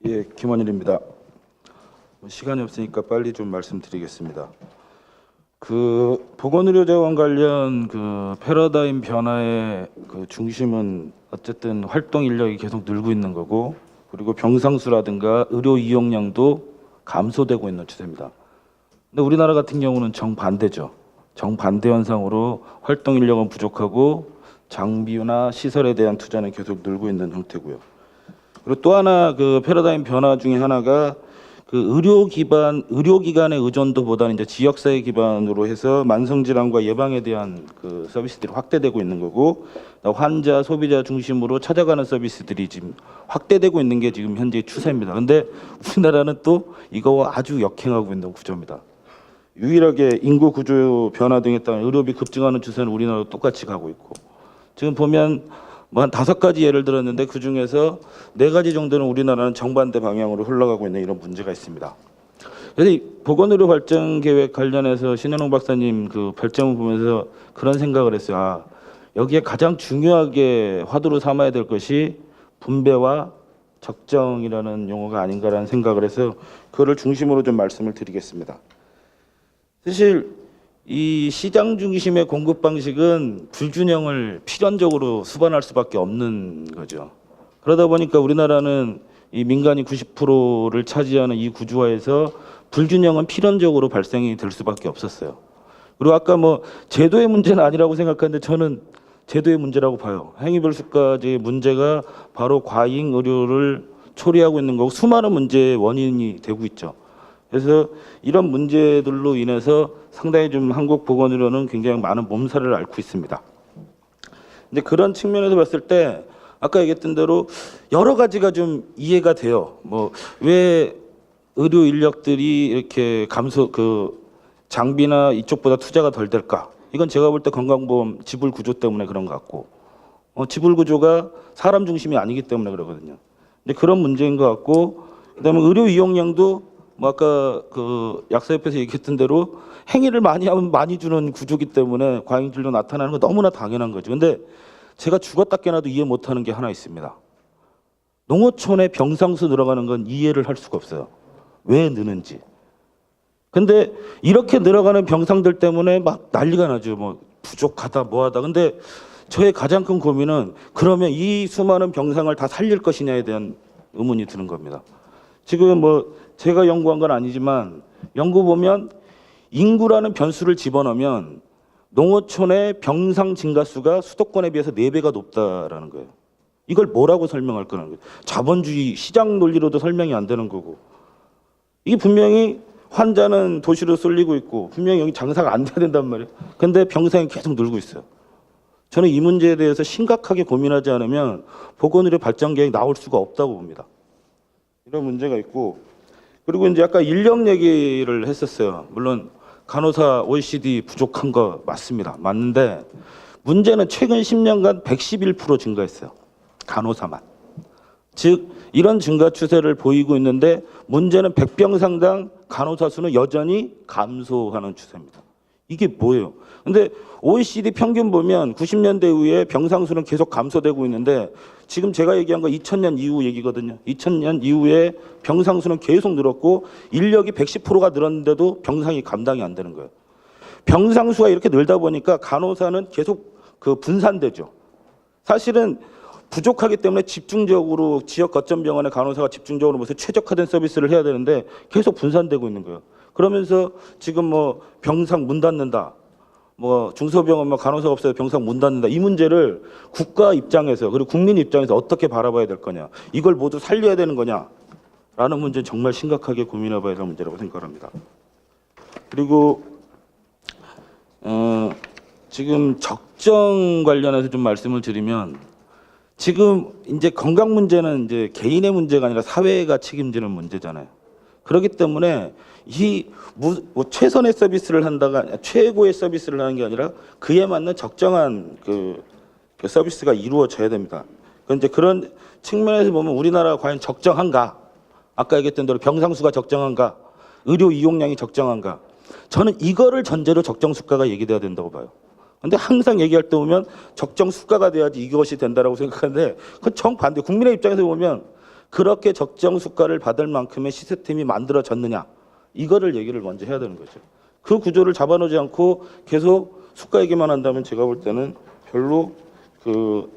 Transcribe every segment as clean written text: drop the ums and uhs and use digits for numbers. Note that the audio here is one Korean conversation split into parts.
예, 김원일입니다. 시간이 없으니까 빨리 좀 말씀드리겠습니다. 보건의료자원 관련 패러다임 변화의 중심은 어쨌든 활동 인력이 계속 늘고 있는 거고, 그리고 병상수라든가 의료 이용량도 감소되고 있는 추세입니다. 근데 우리나라 같은 경우는 정반대죠. 정반대 현상으로 활동 인력은 부족하고 장비나 시설에 대한 투자는 계속 늘고 있는 형태고요. 그리고 또 하나 패러다임 변화 중에 하나가 의료기관의 의존도보다는 이제 지역사회 기반으로 해서 만성질환과 예방에 대한 서비스들이 확대되고 있는 거고, 환자, 소비자 중심으로 찾아가는 서비스들이 지금 확대되고 있는 게 지금 현재 추세입니다. 근데 우리나라는 또 이거와 아주 역행하고 있는 구조입니다. 유일하게 인구 구조 변화 등에 따른 의료비 급증하는 추세는 우리나라도 똑같이 가고 있고, 지금 보면 한 5가지 예를 들었는데 그 중에서 4가지 정도는 우리나라는 정반대 방향으로 흘러가고 있는 이런 문제가 있습니다. 그래서 이 보건의료 발전 계획 관련해서 신현웅 박사님 발전을 보면서 그런 생각을 했어요. 여기에 가장 중요하게 화두로 삼아야 될 것이 분배와 적정이라는 용어가 아닌가라는 생각을 해서 그거를 중심으로 좀 말씀을 드리겠습니다. 사실 이 시장 중심의 공급 방식은 불균형을 필연적으로 수반할 수밖에 없는 거죠. 그러다 보니까 우리나라는 이 민간이 90%를 차지하는 이 구조화에서 불균형은 필연적으로 발생이 될 수밖에 없었어요. 그리고 아까 제도의 문제는 아니라고 생각하는데 저는 제도의 문제라고 봐요. 행위별수까지의 문제가 바로 과잉 의료를 초래하고 있는 거고 수많은 문제의 원인이 되고 있죠. 그래서 이런 문제들로 인해서 상당히 좀 한국 보건의료는 굉장히 많은 몸살을 앓고 있습니다. 근데 그런 측면에서 봤을 때 아까 얘기했던 대로 여러 가지가 좀 이해가 돼요. 왜 의료 인력들이 이렇게 장비나 이쪽보다 투자가 덜 될까? 이건 제가 볼 때 건강보험 지불 구조 때문에 그런 것 같고, 지불 구조가 사람 중심이 아니기 때문에 그러거든요. 근데 그런 문제인 것 같고, 그다음에 의료 이용량도 아까 약사협회에서 얘기했던 대로 행위를 많이 하면 많이 주는 구조기 때문에 과잉진료 나타나는 거 너무나 당연한 거죠. 근데 제가 죽었다 깨나도 이해 못하는 게 하나 있습니다. 농어촌에 병상수 늘어가는 건 이해를 할 수가 없어요. 왜 느는지. 근데 이렇게 늘어가는 병상들 때문에 막 난리가 나죠. 부족하다 뭐하다. 근데 저의 가장 큰 고민은 그러면 이 수많은 병상을 다 살릴 것이냐에 대한 의문이 드는 겁니다. 지금 제가 연구한 건 아니지만 연구 보면 인구라는 변수를 집어넣으면 농어촌의 병상 증가수가 수도권에 비해서 4배가 높다라는 거예요. 이걸 뭐라고 설명할 거라는 거예요. 자본주의 시장 논리로도 설명이 안 되는 거고, 이게 분명히 환자는 도시로 쏠리고 있고 분명히 여기 장사가 안 돼야 된단 말이에요. 근데 병상이 계속 늘고 있어요. 저는 이 문제에 대해서 심각하게 고민하지 않으면 보건의료 발전 계획이 나올 수가 없다고 봅니다. 이런 문제가 있고, 그리고 이제 아까 인력 얘기를 했었어요. 물론 간호사 OECD 부족한 거 맞습니다. 맞는데 문제는 최근 10년간 111% 증가했어요. 간호사만. 즉 이런 증가 추세를 보이고 있는데 문제는 100병상당 간호사 수는 여전히 감소하는 추세입니다. 이게 뭐예요? 근데 OECD 평균 보면 90년대 이후에 병상 수는 계속 감소되고 있는데 지금 제가 얘기한 거 2000년 이후 얘기거든요. 2000년 이후에 병상 수는 계속 늘었고 인력이 110%가 늘었는데도 병상이 감당이 안 되는 거예요. 병상 수가 이렇게 늘다 보니까 간호사는 계속 분산되죠. 사실은 부족하기 때문에 집중적으로 지역 거점 병원의 간호사가 집중적으로 무슨 최적화된 서비스를 해야 되는데 계속 분산되고 있는 거예요. 그러면서 지금 병상 문 닫는다, 중소병원 간호사가 없어요, 병상 문 닫는다, 이 문제를 국가 입장에서 그리고 국민 입장에서 어떻게 바라봐야 될 거냐, 이걸 모두 살려야 되는 거냐라는 문제는 정말 심각하게 고민해봐야 될 문제라고 생각합니다. 그리고 지금 적정 관련해서 좀 말씀을 드리면, 지금 이제 건강 문제는 이제 개인의 문제가 아니라 사회가 책임지는 문제잖아요. 그렇기 때문에 최선의 서비스를 한다가 아니라 최고의 서비스를 하는 게 아니라 그에 맞는 적정한 서비스가 이루어져야 됩니다. 그런데 그런 측면에서 보면 우리나라가 과연 적정한가? 아까 얘기했던 대로 병상수가 적정한가? 의료 이용량이 적정한가? 저는 이거를 전제로 적정 수가가 얘기돼야 된다고 봐요. 근데 항상 얘기할 때 보면 적정 수가가 돼야지 이것이 된다라고 생각하는데 그건 정반대. 국민의 입장에서 보면 그렇게 적정 수가를 받을 만큼의 시스템이 만들어졌느냐, 이거를 얘기를 먼저 해야 되는 거죠. 그 구조를 잡아놓지 않고 계속 수가 얘기만 한다면 제가 볼 때는 별로 그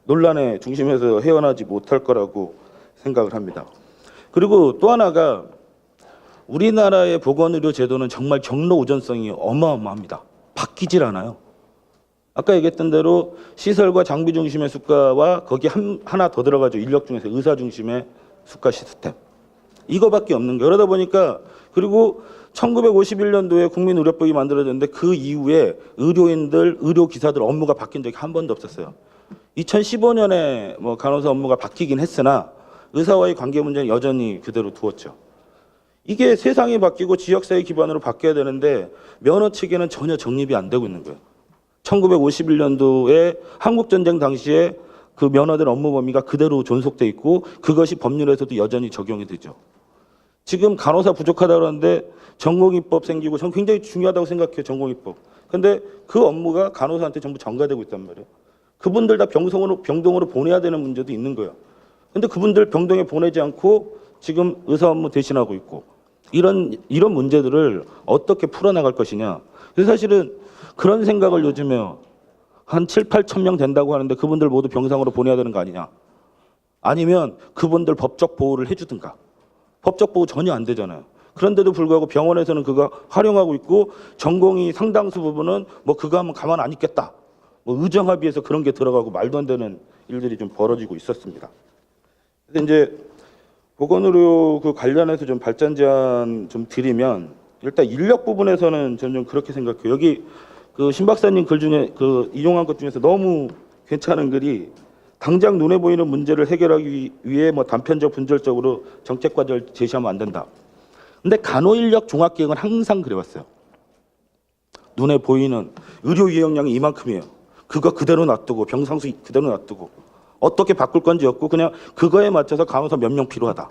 논란의 중심에서 헤어나지 못할 거라고 생각을 합니다. 그리고 또 하나가 우리나라의 보건의료 제도는 정말 경로 우선성이 어마어마합니다. 바뀌질 않아요. 아까 얘기했던 대로 시설과 장비 중심의 수가와 거기 하나 더 들어가죠. 인력 중에서 의사 중심의 수가 시스템. 이거밖에 없는 게, 그러다 보니까, 그리고 1951년도에 국민의료법이 만들어졌는데 그 이후에 의료인들, 의료기사들 업무가 바뀐 적이 한 번도 없었어요. 2015년에 뭐 간호사 업무가 바뀌긴 했으나 의사와의 관계 문제는 여전히 그대로 두었죠. 이게 세상이 바뀌고 지역사회 기반으로 바뀌어야 되는데 면허 체계는 전혀 정립이 안 되고 있는 거예요. 1951년도에 한국전쟁 당시에 그 면허된 업무 범위가 그대로 존속돼 있고 그것이 법률에서도 여전히 적용이 되죠. 지금 간호사 부족하다고 그러는데 전공의법 생기고 전 굉장히 중요하다고 생각해요. 전공의법. 근데 그 업무가 간호사한테 전부 전가되고 있단 말이에요. 그분들 다 병동으로 보내야 되는 문제도 있는 거예요. 근데 그분들 병동에 보내지 않고 지금 의사 업무 대신하고 있고 이런 문제들을 어떻게 풀어나갈 것이냐. 그래서 사실은 그런 생각을 요즘에 한 7, 8천 명 된다고 하는데 그분들 모두 병상으로 보내야 되는 거 아니냐. 아니면 그분들 법적 보호를 해주든가. 법적 보호 전혀 안 되잖아요. 그런데도 불구하고 병원에서는 그거 활용하고 있고 전공의 상당수 부분은 뭐 그거 하면 가만 안 있겠다. 뭐 의정합의에서 그런 게 들어가고 말도 안 되는 일들이 좀 벌어지고 있었습니다. 근데 이제 보건의료 그 관련해서 좀 발전 제안 좀 드리면 일단 인력 부분에서는 저는 좀 그렇게 생각해요. 여기 그 신 박사님 글 중에 그 인용한 것 중에서 너무 괜찮은 글이 당장 눈에 보이는 문제를 해결하기 위해 뭐 단편적 분절적으로 정책 과제를 제시하면 안 된다. 근데 간호인력 종합계획은 항상 그래왔어요. 눈에 보이는 의료 이용량이 이만큼이에요. 그거 그대로 놔두고 병상수 그대로 놔두고 어떻게 바꿀 건지 없고 그냥 그거에 맞춰서 간호사 몇 명 필요하다.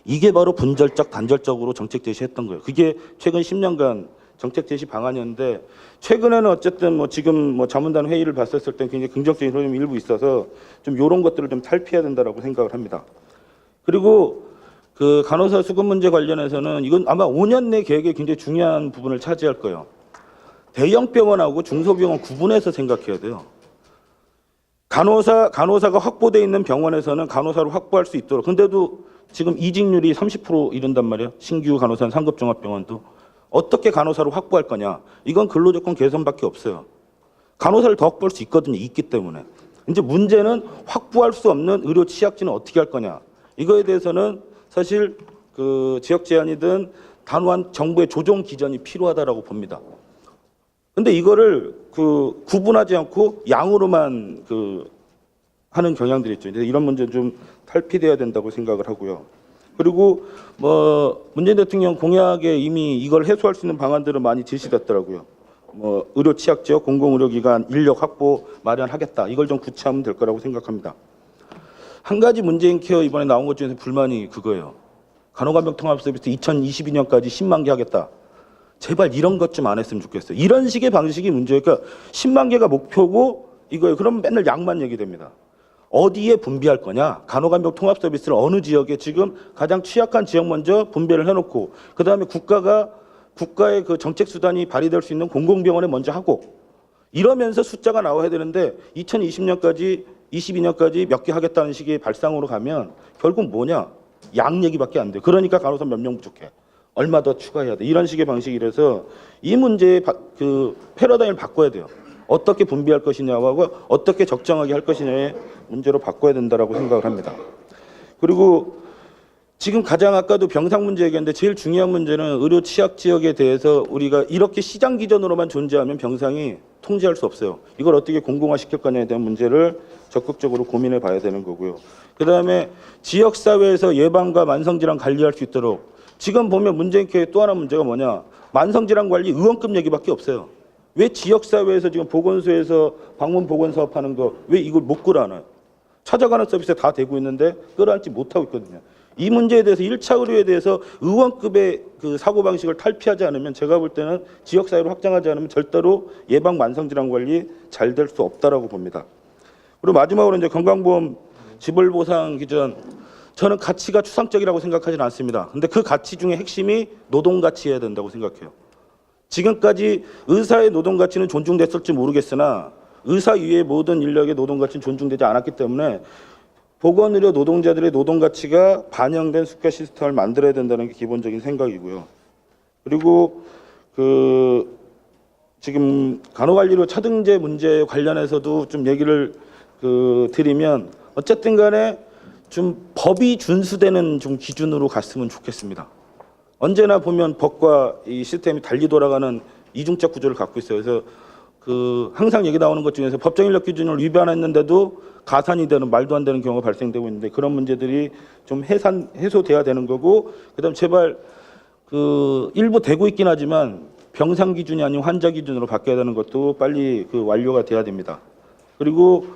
이게 바로 분절적 단절적으로 정책 제시했던 거예요. 그게 최근 10년간 정책 제시 방안이었는데 최근에는 어쨌든 뭐 지금 뭐 자문단 회의를 봤었을 때 굉장히 긍정적인 흐름이 일부 있어서 좀 이런 것들을 좀 탈피해야 된다라고 생각을 합니다. 그리고 그 간호사 수급 문제 관련해서는 이건 아마 5년 내 계획에 굉장히 중요한 부분을 차지할 거예요. 대형 병원하고 중소병원 구분해서 생각해야 돼요. 간호사가 확보되어 있는 병원에서는 간호사를 확보할 수 있도록. 근데도 지금 이직률이 30% 이른단 말이에요. 신규 간호사는 상급 종합병원도. 어떻게 간호사를 확보할 거냐. 이건 근로조건 개선밖에 없어요. 간호사를 더 확보할 수 있거든요. 있기 때문에. 이제 문제는 확보할 수 없는 의료 취약진은 어떻게 할 거냐. 이거에 대해서는 사실 그 지역 제한이든 단호한 정부의 조정 기전이 필요하다라고 봅니다. 근데 이거를 그 구분하지 않고 양으로만 그 하는 경향들이 있죠. 이런 문제 좀 탈피돼야 된다고 생각을 하고요. 그리고 뭐 문재인 대통령 공약에 이미 이걸 해소할 수 있는 방안들은 많이 제시됐더라고요. 뭐 의료 취약 지역 공공의료기관 인력 확보 마련하겠다. 이걸 좀 구체하면 될 거라고 생각합니다. 한 가지 문재인 케어 이번에 나온 것 중에서 불만이 그거예요. 간호간병 통합 서비스 2022년까지 10만 개 하겠다. 제발 이런 것 좀 안 했으면 좋겠어요. 이런 식의 방식이 문제예요. 그러니까 10만 개가 목표고 이거예요. 그럼 맨날 양만 얘기됩니다. 어디에 분배할 거냐? 간호간병 통합 서비스를 어느 지역에 지금 가장 취약한 지역 먼저 분배를 해놓고 그 다음에 국가의 그 정책 수단이 발휘될 수 있는 공공병원에 먼저 하고 이러면서 숫자가 나와야 되는데 2020년까지 22년까지 몇 개 하겠다는 식의 발상으로 가면 결국 뭐냐? 양 얘기밖에 안 돼요. 그러니까 간호사 몇 명 부족해. 얼마 더 추가해야 돼. 이런 식의 방식이라서 이 문제의 그 패러다임을 바꿔야 돼요. 어떻게 분배할 것이냐하고 어떻게 적정하게 할 것이냐의 문제로 바꿔야 된다라고 생각을 합니다. 그리고 지금 가장 아까도 병상 문제 얘기했는데 제일 중요한 문제는 의료 취약 지역에 대해서 우리가 이렇게 시장 기전으로만 존재하면 병상이 통제할 수 없어요. 이걸 어떻게 공공화시킬 거냐에 대한 문제를 적극적으로 고민해 봐야 되는 거고요. 그다음에 지역사회에서 예방과 만성질환 관리할 수 있도록 지금 보면 문재인 케어의 또 하나 문제가 뭐냐. 만성질환 관리 의원급 얘기밖에 없어요. 왜 지역사회에서 지금 보건소에서 방문 보건 사업하는 거 왜 이걸 못 끌어안아요? 찾아가는 서비스 다 되고 있는데 끌어안지 못하고 있거든요. 이 문제에 대해서 1차 의료에 대해서 의원급의 그 사고방식을 탈피하지 않으면 제가 볼 때는 지역사회로 확장하지 않으면 절대로 예방 만성질환 관리 잘 될 수 없다라고 봅니다. 그리고 마지막으로 이제 건강보험 지불보상 기준 저는 가치가 추상적이라고 생각하지는 않습니다. 근데 그 가치 중에 핵심이 노동 가치여야 된다고 생각해요. 지금까지 의사의 노동 가치는 존중됐을지 모르겠으나 의사 이외의 모든 인력의 노동 가치는 존중되지 않았기 때문에 보건의료 노동자들의 노동 가치가 반영된 수가 시스템을 만들어야 된다는 게 기본적인 생각이고요. 그리고 지금 간호관리료 차등제 문제 관련해서도 좀 얘기를 드리면 어쨌든 간에 좀 법이 준수되는 좀 기준으로 갔으면 좋겠습니다. 언제나 보면 법과 이 시스템이 달리 돌아가는 이중적 구조를 갖고 있어요. 그래서 항상 얘기 나오는 것 중에서 법정 인력 기준을 위반했는데도 가산이 되는 말도 안 되는 경우가 발생되고 있는데 그런 문제들이 좀 해소돼야 되는 거고, 그다음 제발 일부 되고 있긴 하지만 병상 기준이 아닌 환자 기준으로 바뀌어야 되는 것도 빨리 완료가 돼야 됩니다. 그리고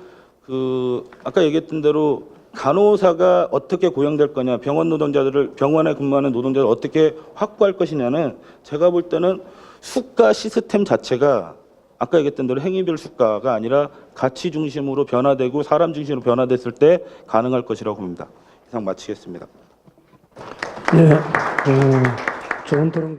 아까 얘기했던 대로 간호사가 어떻게 고용될 거냐, 병원 노동자들을 병원에 근무하는 노동자를 어떻게 확보할 것이냐는 제가 볼 때는 수가 시스템 자체가 아까 얘기했던 대로 행위별 수가가 아니라 가치 중심으로 변화되고 사람 중심으로 변화됐을 때 가능할 것이라고 봅니다. 이상 마치겠습니다. 네, 좋은 토론.